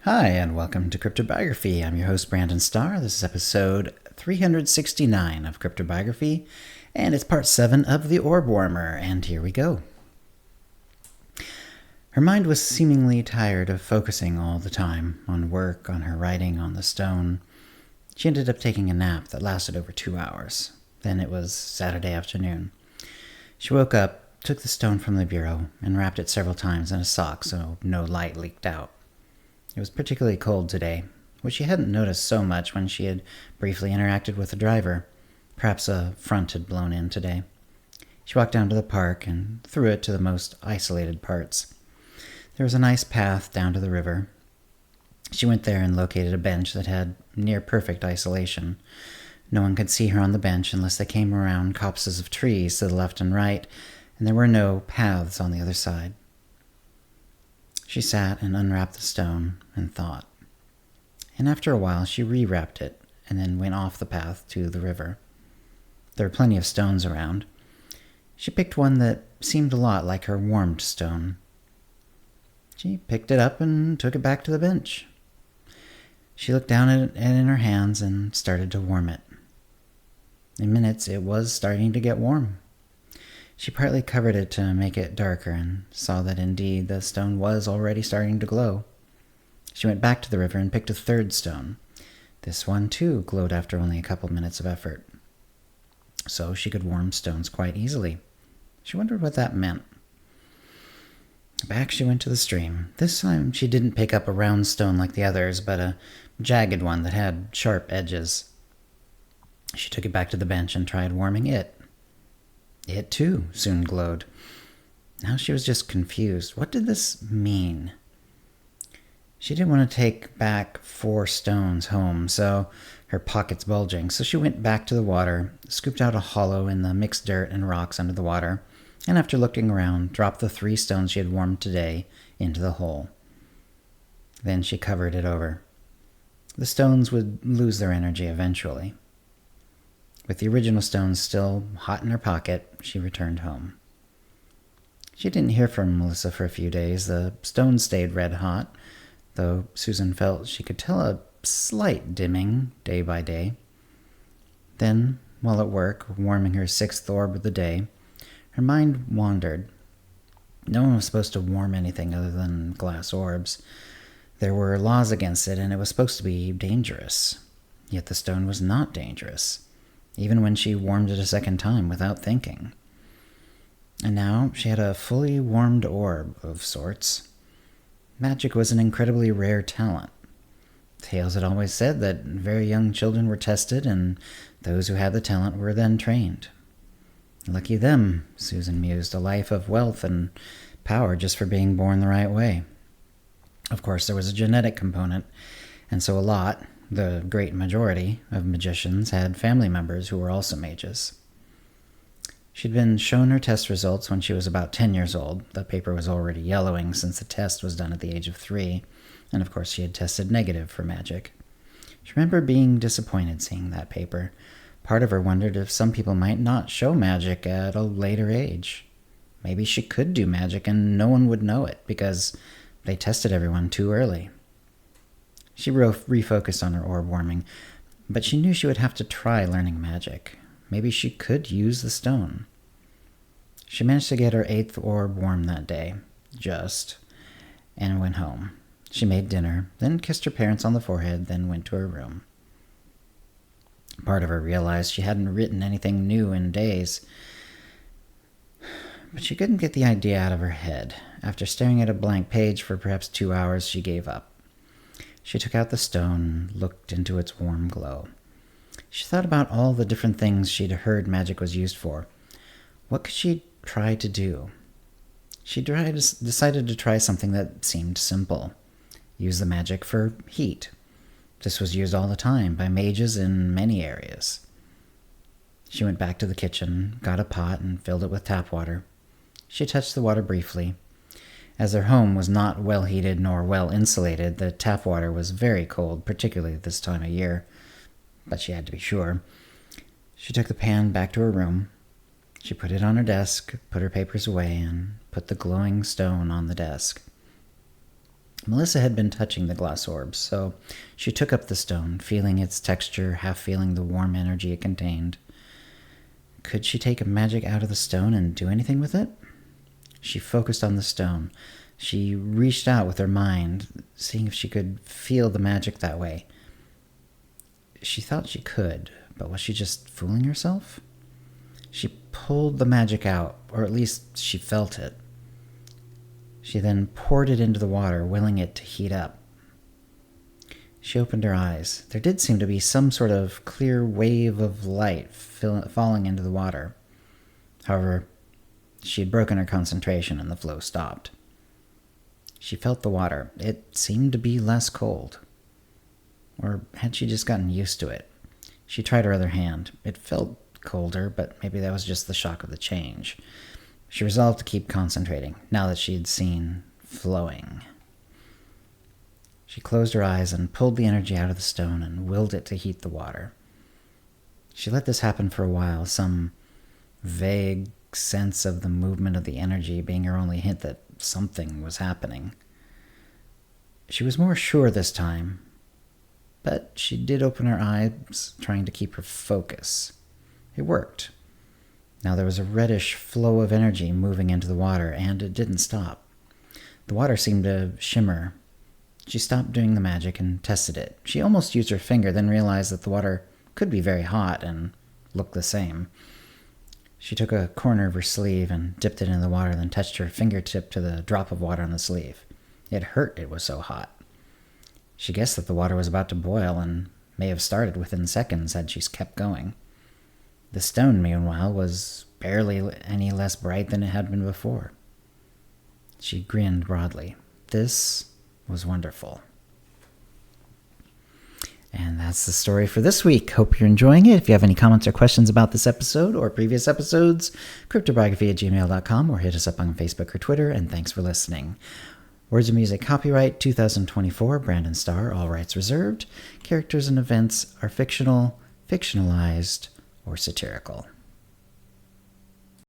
Hi, and welcome to CryptoBiography. I'm your host, Brandon Starr. This is episode 369 of CryptoBiography, and it's part 7 of the Orb Warmer, and here we go. Her mind was seemingly tired of focusing all the time on work, on her writing, on the stone. She ended up taking a nap that lasted over 2 hours. Then it was Saturday afternoon. She woke up, took the stone from the bureau, and wrapped it several times in a sock so no light leaked out. It was particularly cold today, which she hadn't noticed so much when she had briefly interacted with the driver. Perhaps a front had blown in today. She walked down to the park and through it to the most isolated parts. There was a nice path down to the river. She went there and located a bench that had near-perfect isolation. No one could see her on the bench unless they came around copses of trees to the left and right, and there were no paths on the other side. She sat and unwrapped the stone and thought. And after a while she rewrapped it and then went off the path to the river. There were plenty of stones around. She picked one that seemed a lot like her warmed stone. She picked it up and took it back to the bench. She looked down at it in her hands and started to warm it. In minutes it was starting to get warm. She partly covered it to make it darker and saw that indeed the stone was already starting to glow. She went back to the river and picked a third stone. This one too glowed after only a couple minutes of effort. So she could warm stones quite easily. She wondered what that meant. Back she went to the stream. This time she didn't pick up a round stone like the others, but a jagged one that had sharp edges. She took it back to the bench and tried warming it. It, too, soon glowed. Now she was just confused. What did this mean? She didn't want to take back 4 stones home, her pockets bulging, so she went back to the water, scooped out a hollow in the mixed dirt and rocks under the water, and after looking around, dropped the 3 stones she had warmed today into the hole. Then she covered it over. The stones would lose their energy eventually. With the original stones still hot in her pocket, she returned home. She didn't hear from Melissa for a few days. The stones stayed red hot, though Susan felt she could tell a slight dimming day by day. Then, while at work, warming her 6th orb of the day, her mind wandered. No one was supposed to warm anything other than glass orbs. There were laws against it, and it was supposed to be dangerous. Yet the stone was not dangerous, even when she warmed it a second time without thinking. And now she had a fully warmed orb of sorts. Magic was an incredibly rare talent. Tales had always said that very young children were tested, and those who had the talent were then trained. Lucky them, Susan mused, a life of wealth and power just for being born the right way. Of course, there was a genetic component, and so the great majority of magicians had family members who were also mages. She'd been shown her test results when she was about 10 years old. The paper was already yellowing since the test was done at the age of 3, and of course she had tested negative for magic. She remembered being disappointed seeing that paper. Part of her wondered if some people might not show magic at a later age. Maybe she could do magic and no one would know it because they tested everyone too early. She refocused on her orb warming, but she knew she would have to try learning magic. Maybe she could use the stone. She managed to get her 8th orb warm that day, and went home. She made dinner, then kissed her parents on the forehead, then went to her room. Part of her realized she hadn't written anything new in days, but she couldn't get the idea out of her head. After staring at a blank page for perhaps 2 hours, she gave up. She took out the stone and looked into its warm glow. She thought about all the different things she'd heard magic was used for. What could she try to do? She decided to try something that seemed simple. Use the magic for heat. This was used all the time by mages in many areas. She went back to the kitchen, got a pot, and filled it with tap water. She touched the water briefly. As their home was not well heated nor well insulated, the tap water was very cold, particularly this time of year. But she had to be sure. She took the pan back to her room. She put it on her desk, put her papers away, and put the glowing stone on the desk. Melissa had been touching the glass orbs, so she took up the stone, feeling its texture, half feeling the warm energy it contained. Could she take magic out of the stone and do anything with it? She focused on the stone. She reached out with her mind, seeing if she could feel the magic that way. She thought she could, but was she just fooling herself? She pulled the magic out, or at least she felt it. She then poured it into the water, willing it to heat up. She opened her eyes. There did seem to be some sort of clear wave of light falling into the water. However, she had broken her concentration and the flow stopped. She felt the water. It seemed to be less cold. Or had she just gotten used to it? She tried her other hand. It felt colder, but maybe that was just the shock of the change. She resolved to keep concentrating, now that she had seen flowing. She closed her eyes and pulled the energy out of the stone and willed it to heat the water. She let this happen for a while, some vague sense of the movement of the energy being her only hint that something was happening. She was more sure this time, but she did open her eyes, trying to keep her focus. It worked. Now there was a reddish flow of energy moving into the water, and it didn't stop. The water seemed to shimmer. She stopped doing the magic and tested it. She almost used her finger, then realized that the water could be very hot and look the same. She took a corner of her sleeve and dipped it in the water, then touched her fingertip to the drop of water on the sleeve. It hurt, it was so hot. She guessed that the water was about to boil and may have started within seconds had she kept going. The stone, meanwhile, was barely any less bright than it had been before. She grinned broadly. This was wonderful. And that's the story for this week. Hope you're enjoying it. If you have any comments or questions about this episode or previous episodes, cryptobiography@gmail.com, or hit us up on Facebook or Twitter, and thanks for listening. Words of Music copyright 2024, Brandon Starr, all rights reserved. Characters and events are fictional, fictionalized, or satirical.